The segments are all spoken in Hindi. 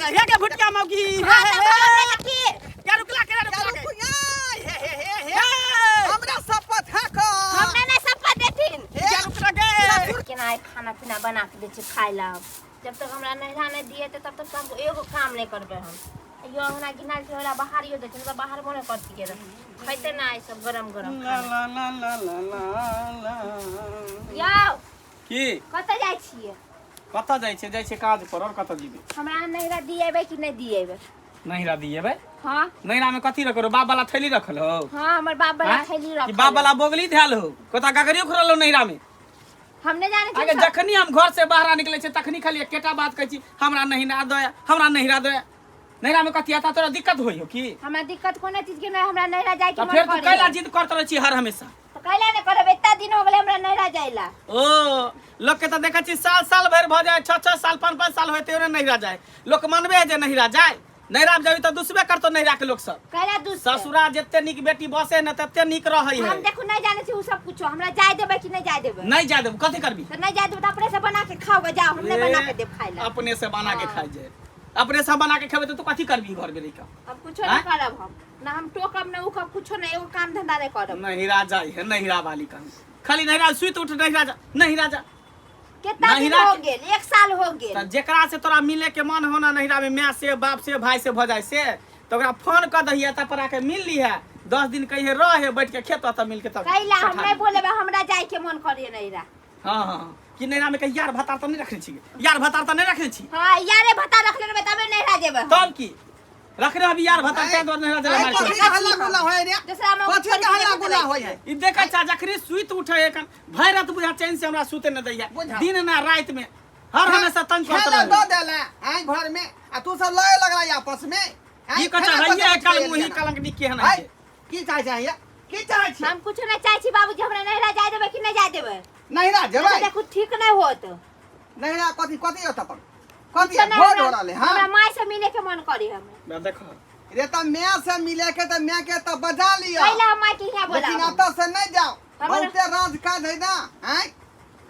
लगा हे के भुटिया मौगी क्या रुकला हमरा शपथ है को हमने नहीं शपथ देथिन क्या रुकला गे के ना खाना पीना बना के दे छै खाइ ला जब तक हमरा नहिरा नहीं दिए तब तक हम एगो काम नहीं करबे हम यो हमरा गिना के होला बाहर यो देथिन तो बाहर बने करती के खैते ना सब गरम गरम ला ला ला ला ला याओ की कत जाय छिए कत जाय छै काज पर और कत जीबे हमरा नहिरा दिएबे कि नहीं दिएबे नहिरा दिएबे हां नहिरा में कथी रखो बाप वाला थैली रखल हो हां हमर बाप वाला थैली रखल कि बाप वाला बोगली धैल हो कोता गगरियो खुरल नहिरा में हमने जाने आगे जखनी हम घर से बाहर निकले छे तखनी खाली एकेटा बात कहै छी हमरा नहिरा दया हमरा नहिरा दया नहिरा में कथी आता तोरा दिक्कत होई हो की हमरा दिक्कत कोनो चीज के नहीं हमरा नहिरा जाय के मन फिर तू कैला जिद करत रह छी हर हमेशा तो कैला ने करब इतना दिन हो गेले हमरा नहिरा जायला ओ लोग के त देखै छी साल साल भर भ जाय 6 साल 5 साल होते रे नहिरा जाय लोग मानबे है जे नहिरा जाय नहिरा में जाबी त दुसबे करतो नहिरा के लोग सब कैला दुस ससुरा जत्ते निक बेटी बसे न तत्ते निक रहै है हम देखो नहीं जाने छी उ सब कुछ हमरा जाय देबे कि नहीं जाय देबे नहीं जाय देब कथी करबी तो नहीं जाय देबे त अपने से बना के खाओगे जाओ हमने बना के देब खाइला अपने से बना के खाइ जाय अपने से बना के खेबे त तू कथी करबी घर में रह के अब कुछ नहीं करब हम ना हम टोकब ना उकब कुछ नहीं एगो काम धंधा नहीं करब नहिरा जाय है नहिरा वाली काम खाली नहिरा सुइत उठ नहिरा जा नहिरा जा कितना दिन हो गेल 1 साल हो गेल त जेकरा से तोरा मिले के मन होना नहिरा में मां से बाप से भाई से भ जाय से तो ओकरा फोन क दहिया त पर आके मिल ली है 10 दिन कहिए रहे बैठ के खेत त मिल के तब कैला हम नहीं बोलेबे हमरा जाय के मन करे नहिरा हां कि नहिरा में कहीं यार भतार त नहीं रखले छी यार भतार त नहीं रखले छी हां यारे भता रखले रे तबे नहिरा जेबे तब की रखले अभी यार भतार ते दो नहिरा जेबे मार कथी हल्ला गुला होय रे दूसरा में कथी हल्ला गुला होय है ई देखै छ जखरी सुइत उठे एकन भर रात बुझा चैन से हमरा सुते न दैया दिन ना रात में हर हमेशा तंग करत खेला रहे दो देला आई घर में आ तू सब लय लगला आपस में ई कचा हइया कल मुही कलंक नी केहन है की चाहे चाहिए की चाहे छी हम कुछ नहीं चाहे छी बाबूजी हमरा नहिरा जाय देबे कि नहीं जाय देबे नहिरा जेबै देखो ठीक नहीं होत नहिरा कथी कथी होत पर कथी भोज हो रहले हां हमरा माय से मिले के मन करे हम देखो रे त मैं से मिले के त मैं के त बजा लिया कैला हम माय के यहां बोला लेकिन आता से नहीं जाओ बहुते राज काज है ना हैं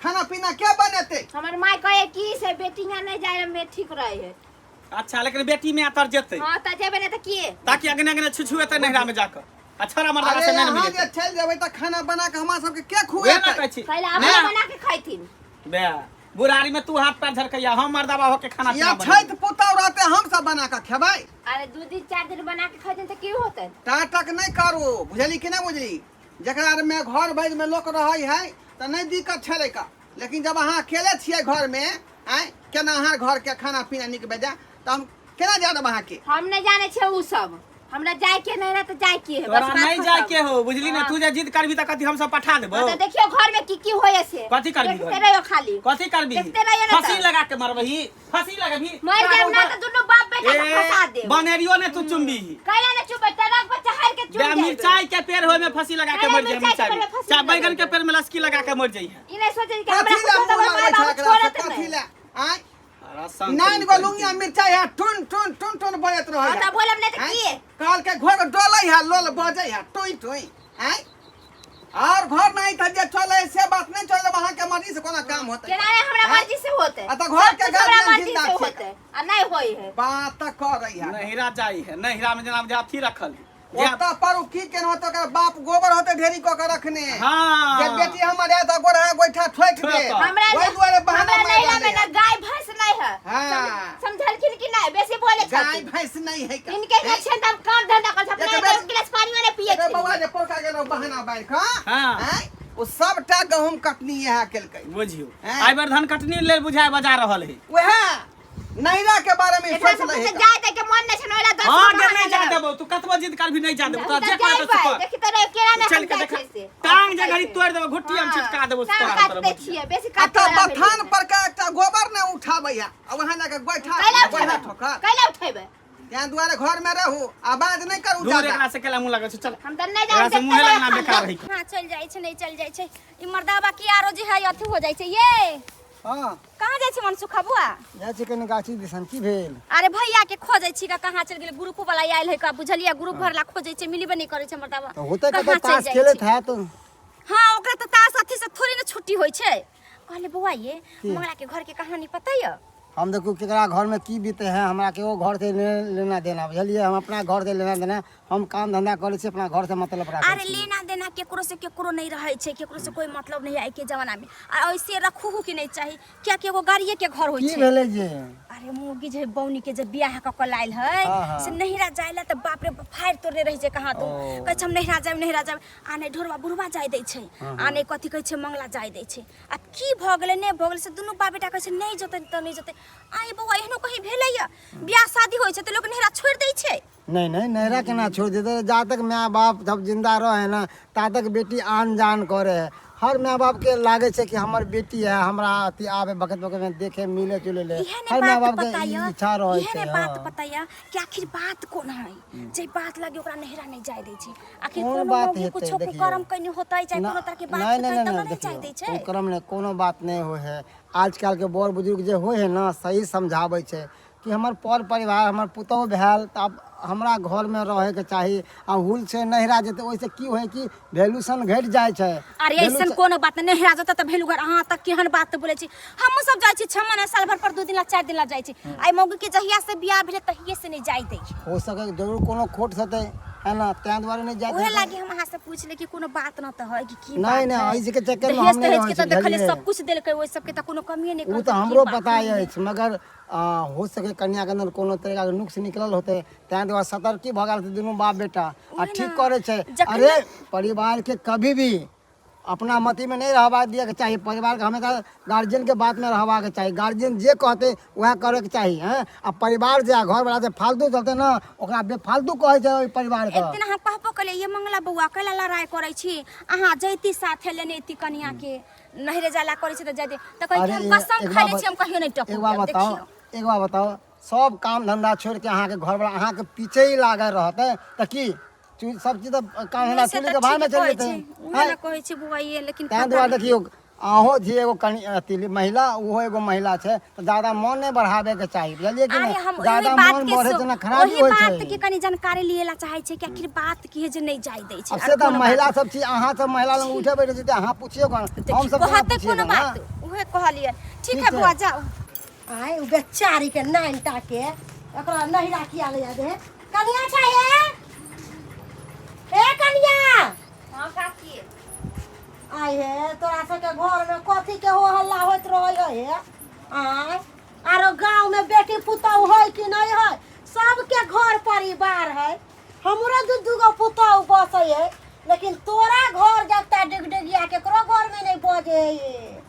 खाना पीना क्या बनेते हमर माय कहे की से बेटिया नहीं जाय में ठीक रहे है अच्छा लेकिन बेटी में आतर जेते हां त जेबे ने त की ताकि अगने अगने छुछुएते नहिरा में जाकर अच्छा रा मर्दा अरे से नहीं यहाँ मिले जे चल जेबै त खाना बना के हमरा सब के के वे ना खुएते कहै छी कैला अपने बना के खाइथिन बे बुढ़ारी में तू हाथ पैर झरकैया हम मर्दाबा होके खाना या पीना छैत पुतौ रहते हम सब बना के खेबै अरे 2 दिन 4 दिन बना के खाइथिन त की होतै टाटक नहीं करू बुझली कि नहीं बुझली जकरा में घर भर में लोग रहै है त नहीं दिक्कत छले का लेकिन जब अहाँ अकेले छिए घर में आय केना अहाँ घर के खाना पीना निक बेजा त हम केना जानब अहाँ के हम नहीं जाने छे उ सब हमरा जाय के नहीं रह त जाय के है तोरा नहीं जाय के हो बुझली ना तू जे जिद करबी त कथि हम सब पठा देबो त देखियो घर में की होय से कथि करबी देखते रहियो खाली कथि करबी देखते रहियो ना फांसी लगा के मरबही फांसी लगाबी मर जाम ना त दुनु बाप बेटा के फंसा दे बनेरियो ने तू चुम्बी कैला ने चुप तरक बच्चा हर के चुप बे जाए मिर्चाई के पेड़ होय में फांसी लगा के मर जाई मिर्चाई में चाहे बैगन के पेड़ में लस्की लगा के मर जाई इ नहीं सोचे कि कथी ला हमरा मुंह लगबै बाप छकरा छोड़त कथी नहीं ला आय नाइन गो लुंगिया मिर्चाई है टुन टुन टुन टुन बजत रहै त बोलब ने त की काल के घर डोलै है लोल बजै है टोई टोई आय और घर नहीं था जे चले से बात नहीं चले वहां के मर्जी से कोना काम होते केना हमरा मर्जी से होते आ त घर के गार्जियन जिंदा से छै होते आ नहीं होई है बात कर रही है नहिरा जाई है नहिरा में जनाब जाथी रखल ओता पर की केन होते ओकर बाप गोबर होते ढेरी क के रखने हां जे बेटी हमर है त गोरा गोइठा ठोक दे हमरा ओइ दुआरे बहाना हमरा मार नहीं में ना गाय भैंस नहीं है हां समझलखिन कि नहीं बेसी बोले गाय भैंस नहीं है का इनके जे छे हम काम धंधा कर सकते हैं एक गिलास पानी में पिए अरे बाबा जे पोका के बहाना बाइर का हां हैं ओ सबटा गहूम कटनी है केलकै बुझियो आइ बार धान कटनी ले बुझाय बजा रहल है वह नहिरा के बारे में एकरा सोच सब ले से जाय दे के मन नहीं छे नोला 10 हां के नहीं जा देबो तू कतबो जिद कर भी नहीं जा देबो तो जे कर दे सुपर देखि तोरे केरा नहीं चल के देख टांग जे घड़ी तोड़ देबो घुट्टी हम चिटका देबो तोरा तोरा काट दे छिए बेसी काट काट बथान पर का एकटा गोबर ने उठाबै है आ वहां जाके गोइठा ठोकर कैला उठेबे ત્યાં दुआरे घर में रहू आवाज नहीं करू दूर ज्यादा एकरा से केला मुंह लगे चल हम त नहीं एकरा से जान मुंह लगना बेकार है हां चल जाय छै नहीं चल जाय छै ई मर्दाबा की आरो जे है अथी हो जाय छै ये हां कहां जाय छै मन सुखबुआ जाय छै कने गाछी दिसन की भेल अरे भैया के खोजै छी का कहां चल गेले ग्रुप वाला आइल है का बुझलिया ग्रुप भर ला खोजै छै मिलबे नहीं करे छै मर्दाबा तो होते कते ताश खेलत है तो हां ओकरा त ताश अथी से थोड़ी न छुट्टी होय छै कहले बौआ ये मंगला के घर के कहानी पता है हम देखू केकरा घर में की बीते है हमरा के वो घर से लेना देना बुझलिए हम अपना घर से लेना देना हम काम धंधा करे छी अपना घर से मतलब रखे अरे लेना देना केकरो से केकरो नहीं रहे छे केकरो से कोई मतलब नहीं आई के जमाना में आ ऐसे रखू कि नहीं चाहिए क्या के वो गाड़िए के घर होई की छे भेले जे अरे मोगी जे बौनी के जे बियाह क के लाइल है हाँ। से नहिरा जाइला त बाप रे फायर तोड़ने रही छे कहां तो कह छ हम नहिरा जाब आने ढोरवा बुढ़वा जाय दै छे आने कथि कह छे मंगला जाय दै छे आ की भ गेले ने भ गेले से दुनु बाप बेटा कह छे नहीं जते त नहीं जते आई बौआ एहनो कहीं भेलैया बियाह शादी होय छे त लोग नहिरा छोड़ दै छे नहीं नहीं नहरा केना छोड़ देते जा तक माँ बाप जब जिंदा रहे ना ता तक बेटी आन जान करे है हर माँ बाप के लागे छे कि हमार बेटी है हमरा अति आवे बखत बखत में देखे मिले जुले ले हर माँ बाप के इच्छा रहे छे बात पताया कि आखिर बात कोन है जे बात लगे ओकरा नहिरा नहीं जाय दै छे आखिर कौन कोनो बात मौगी हेतै, कुछो देखिए। कर्म कइने होतै चाहे कोनो तरह के बात नहीं होतै नहीं तब नहीं नहीं जाय दै देखियो छे कोई क्रम नहीं कोनो बात नहीं हो है आजकल के बड़ बुजुर्ग जे होय है ना सही समझावे छे कि हमर पर परिवार हमर पुतौह भेल तब हमरा घर में रहे के चाहिए आ हुल से नहिरा जेते ओइसे की होय कि वैल्यूशन घट जाय छे अरे ऐसन कोनो बात नहीं नहिरा जत त भेलु घर अहाँ तक केहन बात बोले छी हम सब जाय छी 6 महीना साल भर पर 2 दिन ला 4 दिन ला जाय छी आई मौगी के जहिया से बियाह भेले तहिए से नहीं जाय दै हो सके जरूर कोनो खोट सते है ना त्या द्वारा नहीं जाते ओहे लागी हम अहाँ से पूछ ले कि कोनो बात न त है कि की नहीं नहीं ऐसे के चक्कर में हम नहीं दहेज रहे के त देखले छी सब कुछ देलकै ओइ सब के त कोनो कमी नहीं वो तो हमरो पता है मगर हो सके कन्या के अंदर कोनो तरह का नुक्स निकलल होते त्या द्वारा सतर्की भ गेल दुनू बाप बेटा आ ठीक करे छे अरे परिवार के कभी भी अपना मति में नहीं रहवा दिया के चाहिए परिवार के हमेशा गार्जियन के बात में रहवा के चाहिए गार्जियन जे कहते वह करे के चाहिए हैं अब परिवार जे घर वाला से फालतू चलते ना ओकरा बेफालतू कहे छै ओइ परिवार के एक दिन हम कहबो कले ये मंगला बउआ कैला लड़ाई करे छी अहाँ जैती साथे लेने ती कन्या के नहरे जाला करे छी त जादे त कहि अरे हम कसम खा ले छी हम कहियो नहीं टपू एक बार बताओ सब काम धंधा छोड़ के अहाँ के घर वाला अहाँ के पीछे ही लागल रहते त की सब चीज काम धंधा छोड़ के बाहर में चल जेते मैं कहै छी बुआ ये लेकिन तैं दुआरे देखियो अहो जी एगो अथी महिला ओहो एगो महिला छै तो ज्यादा मन नहीं बढ़ावे के चाहिए बुझलिए कि अरे हम नहीं ज्यादा मन बढ़े छै ना खराबी होय छै बात के कनी जानकारी लिएला चाहे छै कि आखिर बात की है जे नहीं जाय दै छै अब से तो महिला सब छी अहाँ सब महिला लंग उठे बैठे छी अहाँ पूछियो कोन हम सब कहते कोनो बात ओहे कहलिए ठीक है बुआ जाओ आय उ बेचारी के नानटा के एकरा नहिरा किया ले दे कनिया चाहिए ए कनिया हां काकी आय हे तोरा सब के घर में कथी के हो हल्ला होत रहय हे आय आरो गांव में बेटी पुतौ है कि नहीं है सबके घर परिवार है हमरो दू गो पुतौ बसै है लेकिन तोरा घर जत्ता डिगडिगिया केकरो घर में नहीं बजे है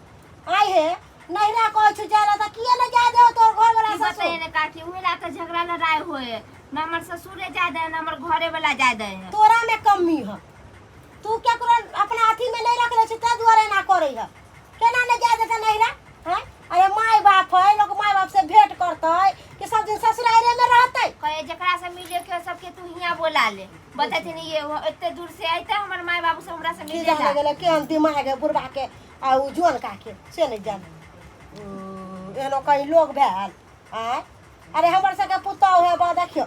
आय हे नहिरा कहै छु जाला त किए न जा दे तोर घर वाला बताइए ससुर ने काकी उहेला त झगड़ा लड़ाई होए न हमर ससुरे जा दे न हमर घरे वाला जा दे तोरा में कमी है तू क्या करो अपना हाथी में नहीं रख ले छी ते दुआरे ना करे है केना ने जा देता नहिरा हैं अरे माय बाप है लोग माय बाप से भेंट करतै कि सब दिन ससुरारे में रहतै कहे जकरा से मिले के सबके तू हिया बोला ले बताते नहीं ये इतने दूर से आइते हमर माय बाबू से हमरा से की मिले जाने गेले के हम दिमाग के बुढ़वा के आ उ जोन का के से नहीं जाने एनो कहीं लोग भेल आय अरे हमर सबके पुतौ है बा देखियो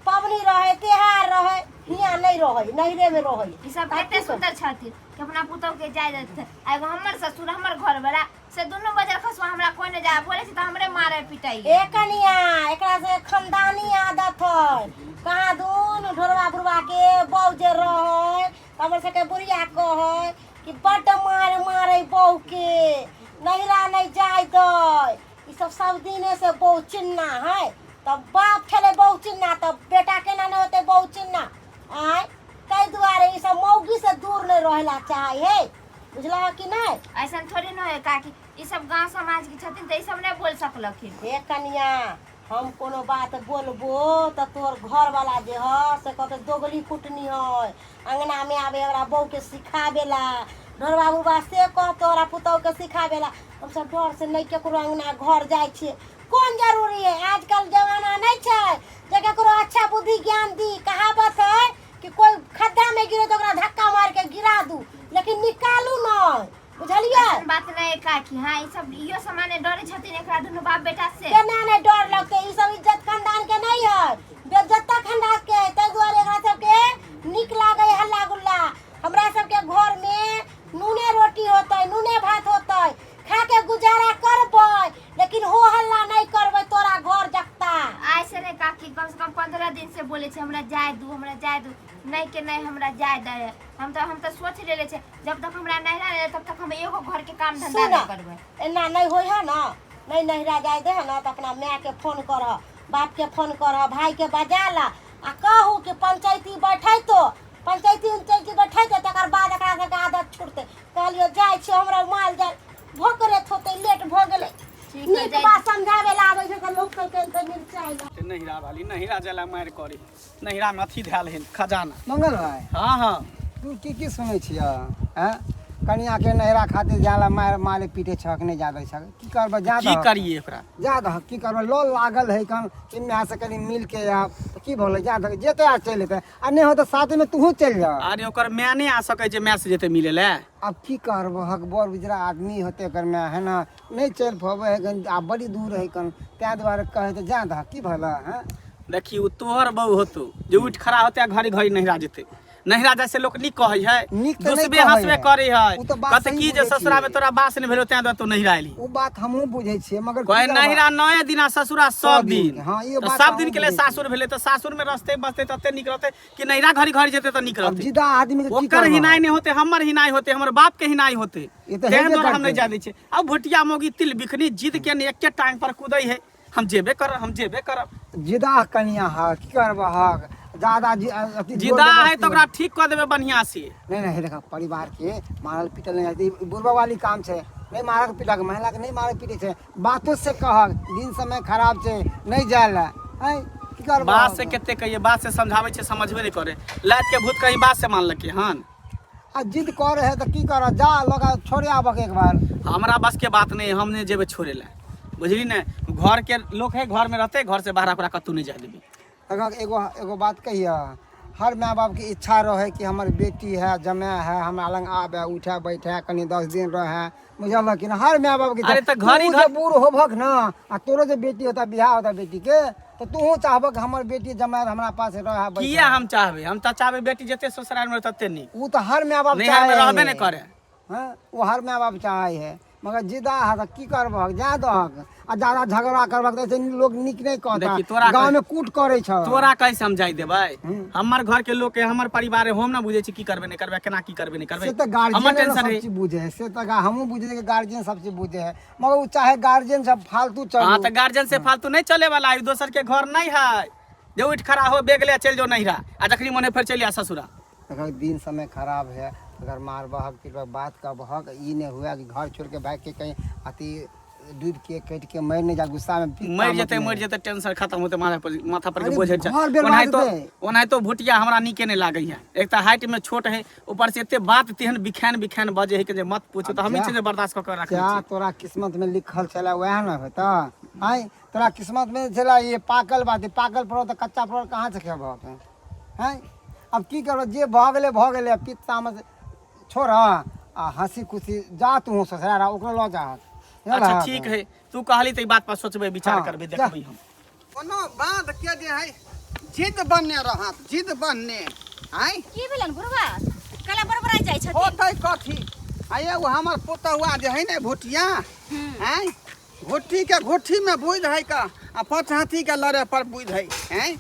पबनी रहे त्योहार रहे हिया नहीं रहे नहिरे में रहे ई सब कते सुंदर छथि कि अपना पुतौ के जाय देते एगो हमर ससुर हमर घर वाला से दोनों बजर खसवा हमरा कोई ने जा बोले छी त हमरे मारे पिटाई ए कनिया एकरा से खानदानी आदत है कहाँ दून ढोरवा बुढ़वा के बहू जे रहे हमर सबके बुढ़िया कहे कि बड्ड मार मारे बहू के नहिरा नहीं जाय दे ई सब दिने से बहू चिन्ना है तब बाप खेले बहू चिन्ना तब बेटा केना नहीं होते बहू चिन्ना आय तै दुआरे ई सब मौगी से दूर नहीं रहेला चाहे बुझला कि नहीं ऐसा थोड़ी न है काकी ई सब गांव समाज के छथिन त ई सब नहीं बोल सकलखिन हे कनिया हम कोनो बात बोलबो त तोर घर वाला जे ह से कहते दोगली कुटनी है अंगना में आवे हमरा बहू के सिखावेला ढोर बाबू बा से कह तोरा पुतौ के सिखावेला हम सब डर से नहीं केकरो अंगना घर जाय छिए कौन जरूरी है आजकल जमाना नहीं छै जे केकरो अच्छा बुद्धि ज्ञान दी कहावत है कि कोई खड्डा में गिरे तो ओकरा धक्का मार के गिरा दू लेकिन निकालू नहीं बुझलिए ऐसन बात नहीं है काकी हां ई सब इयो सामान्य डरे छथिन एकरा दुनु बाप बेटा से केना नहीं डर लगते ई सब इज्जत खानदान के नहीं है बेइज्जत खानदान के तै दुआरे एकरा सब के निक लागे हल्ला गुल्ला हमरा सब के घर में नूने रोटी होतै नूने भात होतै खा के गुजारा करबै लेकिन हो हल्ला जाए दे। हम तो सोच ले छे जब तक हमरा नहिरा रहे तब तक हम एगो घर के काम धंधा सुन नहीं करबे। एना नहीं होई है ना, नहीं नहिरा जाए दे है ना तो अपना माँ के फोन कर, बाप के फोन कर, भाई के बजा ला आ कहू कि पंचायती बैठे तो पंचायती उंचायती बैठे तो तकर बाद एकरा के आदत छूटते। कहलियो जाय छी हमरा माल जाय भोकरे होते लेट भ गेले। नीक बात समझावे ला आबै छै त लोग के मिर्चाई ला नहिरा वाली नहिरा जला मार करी नहिरा में अथी धैल है खजाना। मंगल भाई हाँ हाँ तू की सुनै छियै हैं? कनिया के नहरा खातिर जाला मार मारे पीटे छक नहीं जादे छक की करबा जा की करिए एकरा जा दह की करबा लोल लागल है कन इनमें से कनी मिल के आ तो की भले जा दह जेते आ चल जेते आ नहीं हो तो साथ में तू चल जा। अरे ओकर मैं नहीं आ सके जे मैं से जेते मिले ले। अब की करबो हक बोर बिजरा आदमी होते कर में है ना नहीं चल पबे है कन आ बड़ी दूर है कन त्या द्वारा कहे तो जा दह की भला हैं। देखी उ तोहर बहू होतो जे उठ खड़ा होते घड़ी घड़ी नहिरा जेते नहिरा जैसे लोग नी कहे है नीक तो दूसबे नहीं कहै हंसबे है। करे है उ तो बात कहते सही की जे बुझै ससुरा में छियै। तोरा बास नहीं भेलो त्या तो नहिरा आइली। वो बात हमहू बुझे छियै मगर की कहे करबा? नहिरा नए दिना ससुरा सब दिन। हाँ, ये तो बात सब हमहूँ दिन के लिए बुझै सासुर भेले तो सासुर में रस्ते बसते तते निक रहते कि नहिरा घड़ी घड़ी जेते तो निक अब रहते। जिदा आदमी के की ओकर करबा? हिनाई नहीं होते हमर हिनाई होते हमर बाप के हिनाई होते ये तो तें हेबे द्वारा हम नहीं करतै। जा दै छै। अब भुटिया मोगी तिल बिखनी जिद के ने एके टांग पर कूदै है हम जेबे करब हम जेबे करब। जिदा कनिया हा की करबा हक ज्यादा अति जोर जिदा है जबरदस्ती तो ओकरा ठीक कर देबे बढ़िया से। नहीं नहीं देखा परिवार के मारल पीटल नहीं आती बुढ़वा वाली काम छे नहीं मारक पीटक महिला के नहीं मारे पीटे छे बातों से कहक दिन समय खराब छे नहीं जायला है की करबा? बात से केते कहिए बात से समझावे छे समझबे नहीं करे लात के भूत कहीं बात से मान लके हन। आ जिद करे है तो की कर जा लगा छोड़े आबक एक बार। हमरा बस के बात नहीं हमने जेबे छोड़े ला बुझली ने घर के लोग है घर में रहते घर से बाहर ओकरा कतू नहीं जाए देबे। अगर एगो बात कहिए हर माँ बाप की इच्छा रहे कि हमारी बेटी है जमे है हमरा लंग आबे उठे बैठे कनी 10 दिन रहे बुझल कि ना हर माँ बाप की अरे तो घड़ी तू घर- जे बूढ़ होबक ना आ तोरो जे बेटी होता बियाह होता बेटी के तो तू चाहबक हमर बेटी जमे हमरा पास रहे बैठे। किया हम चाहबे हम तो चाहबे बेटी जते ससुराल में तते नहीं वो तो हर माँ बाप नैहर में चाहे रहबे है। नहीं करे। हाँ वो हर माँ बाप चाहे है मगर जिदा है तो की करबक जा दहक आ ज्यादा झगड़ा करबक तो ऐसे लोग निक नहीं देखी, कहता तोरा गांव कह- में कूट करे छ तोरा कैसे समझाई देबै हमर घर के लोग के हमर परिवार है हम ना बुझे छी की करबे नहीं करबे केना की करबे नहीं करबे से तो हमर गार्जियन टेंशन सब है। चीज बुझे है से तो हमहू बुझे कि गार्जियन सब चीज बुझे है मगर वो चाहे गार्जियन सब फालतू हाँ चलो तो गार्जियन से फालतू नहीं चले वाला है दोसर के घर नहीं है जो उठ खड़ा हो बेग ले चल जो नहिरा आ जखनी मने फिर चलिया ससुरा। अगर दिन समय खराब है अगर मार बहक पीट बात का बहक ई नहीं हुआ कि घर छोड़ के भाग के कहीं अति दूध के कट के मर नहीं जा गुस्सा में पीट मर मत जेते नहीं। टेंशन खत्म होते माथा पर के अरे बोझ है घर बर्बाद होते। ओनाहि तो भुटिया हमरा नीके नहीं लागे है एक तो हाइट में छोट है ऊपर से एते बात तेहन बिखान बिखान बजे है कि जे मत पूछो तो हम ही चीज बर्दाश्त कर रखे क्या तोरा किस्मत में लिखल चला वह ना होता आई तोरा किस्मत में चला ये पाकल बात है पाकल पड़ो तो कच्चा पड़ो कहाँ से खेबो हैं अब की करो जे भ गेले पिता में छोड़ आ हंसी खुशी जा तू ससुराल ओकरा लो जा। अच्छा ठीक है तू कहली तो ई बात पर सोचबे विचार हाँ, करबे जा। देखबे हम। कोनो बात के जे है जिद बनने रहत जिद बनने आई की भेलन बुढ़वा कला बरबरा जाइ छथि होतै कथी आ एगो हमर पुतहुआ जे है ने भुटिया हैं घुट्टी के घुट्टी में बुझ है का आ पाँच हाथी के लड़े पर बुझ है हैं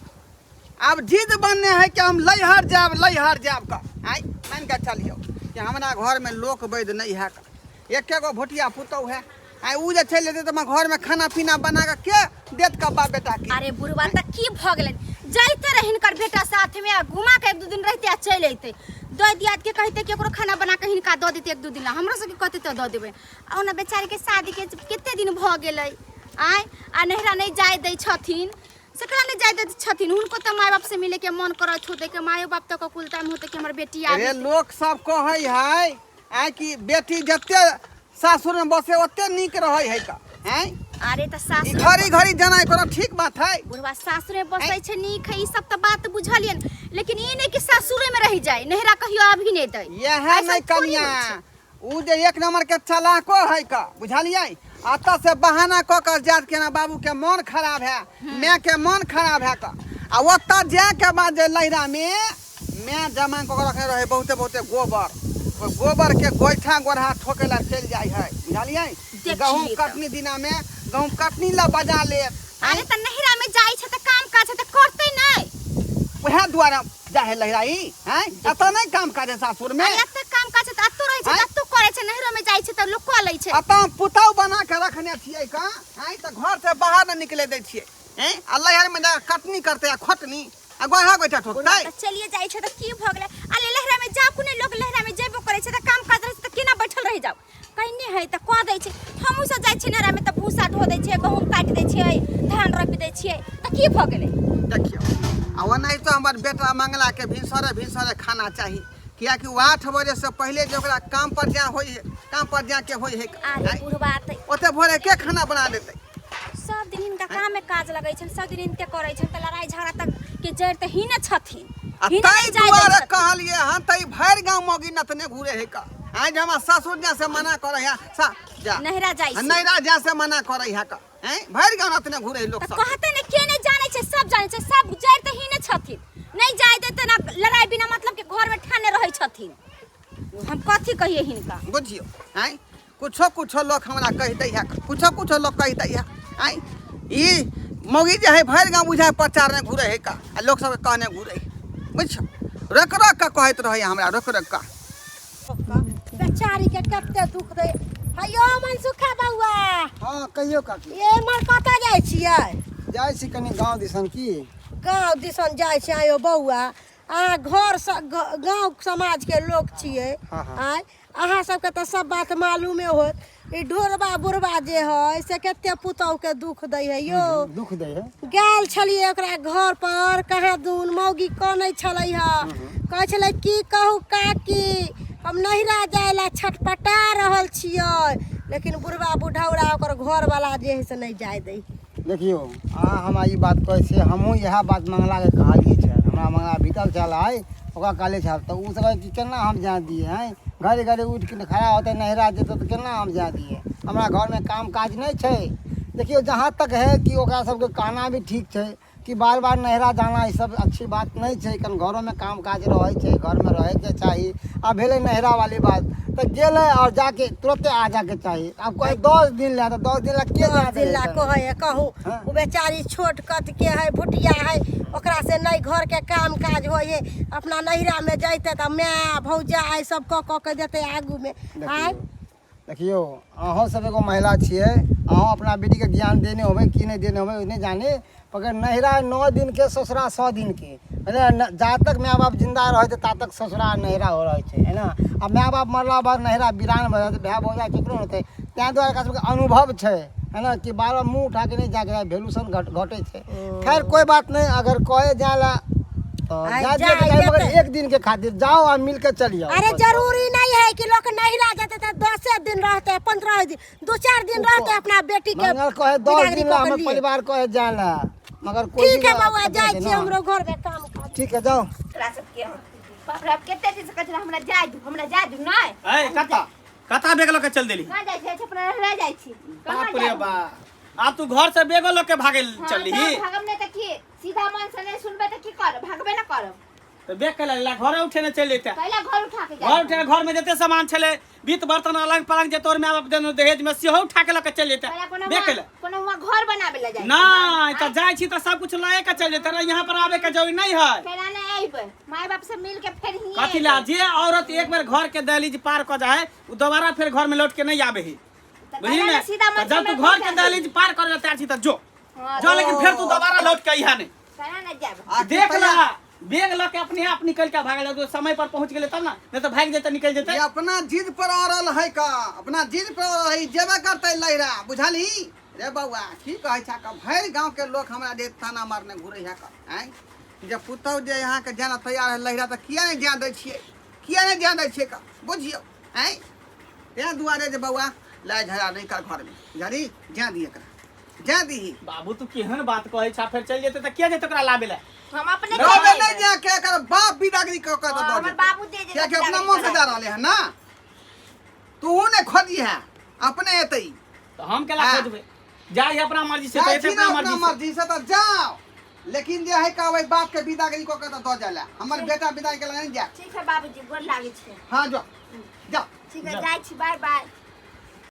अब जिद बनने है कि हम लैहर जाब का आई मान के चलियो कि हमरा घर में लोक वैद नहीं है का एके गो भुटिया पुतहु है आई उ जे चल जेते तो घर में खाना पीना बना के देत का बाप बेटा के अरे बुढ़वा त की भ गेलन जाइते रह हिनकर बेटा साथ में आ घुमा के 1-2 दिन रहते आ चल अइते दो दियाद के कहते कि ओकरो खाना बना के हिनका दऽ देते 1-2 दिन ला हमरो सब के कहते तो दऽ देबे आ ओना बेचारी के शादी के कते दिन भ गेलै आय आ नहिरा नहीं जाय दै छथिन सकरा नहीं जाय दै छथिन हुनको त माय बाप से मिले के मन करत होते के माय बाप त कुल टाइम होते कि हमर बेटी अरे आबे लोग सब कहै है आई कि बेटी जते सासुर में बसे ओते नीक रहै है का हैं अरे त ई सासुर घड़ी घड़ी जना कोनो ठीक बात है बुढ़वा सासुरे बसै छै नीक है ई सब त बात बुझलियन लेकिन ई नहीं कि सासुरे में रह जाए नहिरा कहियो अभी नहीं दै यह ऐसा नहीं थोड़ी कनिया होइ छै। उ जे एक नंबर के चलाको है का बुझलियै अत से बहाना क कर जात के ना बाबू के मन खराब है मैं के मन खराब है का आ ओत जाए के बाद जे लहरा में मैं जमा क रखे रहे बहुते गोबर ओ गोबर के गोइठा गोरहा ठोकेला चल जाय है बुझलियै देखिए गहूम त। कटनी दिना में गहूम कटनी ला बजा ले अरे त नहिरा में जाई छै त काम काज छै त करतै नहीं वह द्वारा जाहे लहराई हैं अता नहीं काम करे सासुर में अरे एते काम काज त अत्तो रहै छै अत्तो करे छै नहिरो में जाइ छै त लोग क लै छै अता पुताव बना के रखने छिए का हैं त घर से बाहर न निकले दे छिए हैं अल्लाह यार में कटनी करते आ खटनी आ गोहा गोटा ठोकतै त चलिए जाइ छै त की भ गेलै अरे लहरा में जा कुने लोग लहरा में जेबो करे छै त काम काज रहै छै त केना बैठल रहि जाऊ कहिने है त क दै छै हमहु सब जाइ छी नहरा में त भूसा ढो दै छै गहूम काट दै छै धान रोपि दै छियै त की भ गेलै देखियो आ नहीं तो हमार बेटा मंगला के भीसरे खाना चाहिए किया कि 8 बजे से पहले जो ओकरा काम पर जा होई है काम पर जा के होई है अरे बुढ़वा त ओते भोरे के खाना बना देते सब दिन इनका काम में काज लगै छै सब दिन इनके करै छै त लड़ाई झगड़ा तक के जड़ त ही न छथिन ही तई दुआरे कहलिए हां तई भर गांव मोगी नतने घूरे है का आज हम ससुर जा से मना करे है सा जा नहरा जाइ छै नैरा जा से मना करे है का हैं भर गांव नतने घूरे है लोग त सब कहते ने के ने जाने छै सब जाने छै सब जड़ त ही न छथिन नहीं जाय देते ना लड़ाई बिना मतलब के घर में ठाने रहै छथिन हम कथी कहिए हिनका बुझियो हैं कुछो लोग हमरा कह दै है कुछो लोग कह दै है हैं ई मोगी जे है भर गांव बुझाय प्रचार में घूरे है का आ लोग सब कहने घूरे बुझियो रक का कहत रहे हमरा रक का बेचारी के कते दुख दे हयो मनसुखा बउआ हाँ कहियो काकी ए मर कत जाइ छियै जाइ छी कनी गाँव दिसन की गाँव दिसन जाइ छै आयो बउआ अहाँ घर गाँव समाज के लोग छियै हाँ, हाँ। आय अहाँ सबके तऽ सब बात मालूमे होत ई ढोरबा बुढ़बा जे है से कते पुतौह के दुख दै है यो दुख दे है गेल छलिए ओकरा घर पर कहाँ दून मौगी कनै छलै ह कहै छलै की कहू काकी हम नहिरा जाय ला छटपटा रहल छियै लेकिन बुढ़बा बुढ़ौरा ओकर घर वाला जे है से नहीं जाय दै देखियो अहाँ हमरा ई बात कहै छियै हमहूँ इएह बात मंगला के कहलिए छै हमरा मंगला बीतल छल है ओकरा कहले छल तऽ उ सब कि केना हम जा दिए हैं घरे घरे उठ के खड़ा होते नहरा जेतै तऽ केना हम जा दिए हमरा घर में काम काज नहीं छै देखियो जहाँ तक है कि ओकरा सबके कहना भी ठीक छै कि बार बार नहरा जाना ई सब अच्छी बात नहीं छै कन घरों में काम काज रहे छै घर में रहे के चाहिए आ भेले नहरा वाली बात तो गेले और जाके तुरंते आ जाके चाहिए अब कोई 10 दिन ला तो 10 दिन ला के जा दे जिला कहे है कहू हाँ। उ बेचारी छोट कत के है भुटिया है ओकरा से नहीं घर के काम काज होय है अपना नहिरा में जैते त माय भौजा है सब क के देते आगू में आय देखियो अहों सब एगो महिला छिए अहों अपना बेटी के ज्ञान देने होबे कि नहीं देने होबे नहीं जाने मगर नहिरा 9 दिन के ससुरा 100 दिन के जहाँ तक माय बाप जिंदा रहे ता तक ससुरा नहिरा हो रहे छै है ना अब माय बाप मरला बाद नहिरा वीरान भ जाते भाई भौजा केकरो होते त्या द्वारा का सबके अनुभव छै है ना कि बार बार मुंह उठा के नहीं जाके वैल्यूशन घटे छै खैर कोई बात नहीं अगर कहे जाला तो मगर एक दिन के खातिर जाओ और मिल के चली जाओ अरे जरूरी नहीं है कि लोग नहिरा जाते तो 10 दिन रहते 15 दिन 2-4 दिन रहते अपना बेटी के मंगल कहे 10 दिन ला हमर परिवार कहे जाला मगर कोई ठीक है बउआ जाय छी हमरो घर में काम कर ठीक है जाओ तोरा सब के बाप रे केते दिन से कहत हमरा जा दू नै ए कता बेग ल के चल देली ना जाइ छै अपना रह जाइ छी बाप रे बा आ तू घर से बेगो ल के भागे चलली भागम ने त की सीधा मन से नहीं सुनबे त की कर भागबे ना करब तो बेग के ला घर उठे न चल जेते पहले घर उठा के जा घर उठे घर में जते सामान छले बीत बर्तन अलग पलंग जे तोर में बाप देनो दहेज में सेहो उठा के ल के चल जेते बेग के कोनो हुआ घर बनाबे ले जाइ ना त जाय छी त सब कुछ लाए के चल जेते यहां पर आवे के जरूरी नहीं है केना नहीं आइबे माय बाप से मिल के फिर ही कथी ला जे औरत एक बार घर के दहलीज पार क जाए उ दोबारा फिर घर में लौट के नहीं आवे ही बुझली ना जब तू घर के दहलीज पार कर लेता छी त जो लेकिन फिर तू दोबारा लौट के यहाँ नहीं केना नहीं जाब देख ला बेग ल के अपने आप निकल के भाग जा समय पर पहुंच गेले तब ना नहीं तो भाग जेते निकल जेते ये अपना जिद पर अड़ल है का अपना जिद पर अड़ल है जेबे करते लहरा बुझली रे बउआ की कहै छा का भर गांव के लोग हमरा दे ताना मारने घुरे है का हैं जब पुतौ जे यहाँ के जाना तैयार है लहरा त किया नहीं जान दै छिए किया नहीं जान दै छिए का बुझियो हैं ते दुआरे जे बउआ ला झगड़ा नहीं कर घर में जानी जा दिए करा जा दी बाबू तू केहन बात कहै छा फिर चल जेते त किया जेते ओकरा लाबे ला हम अपने रोबे नहीं जा के कर बाप बिदागरी क के दो हमर बाबू दे क्या के अपना मुंह से जा रहले है ना तू ने खोदी है अपने एतई तो हम केला खोजबे जाई अपना मर्जी से तो जाई एते छी ना अपना अपना मर्जी मर्जी से तो जाओ लेकिन जे है का भाई बाप के बिदागरी क के दो जाला हमर बेटा बिदाई के नहीं जा ठीक है बाबूजी गोर लागे छै हां जो जा ठीक है जाइ छी बाय बाय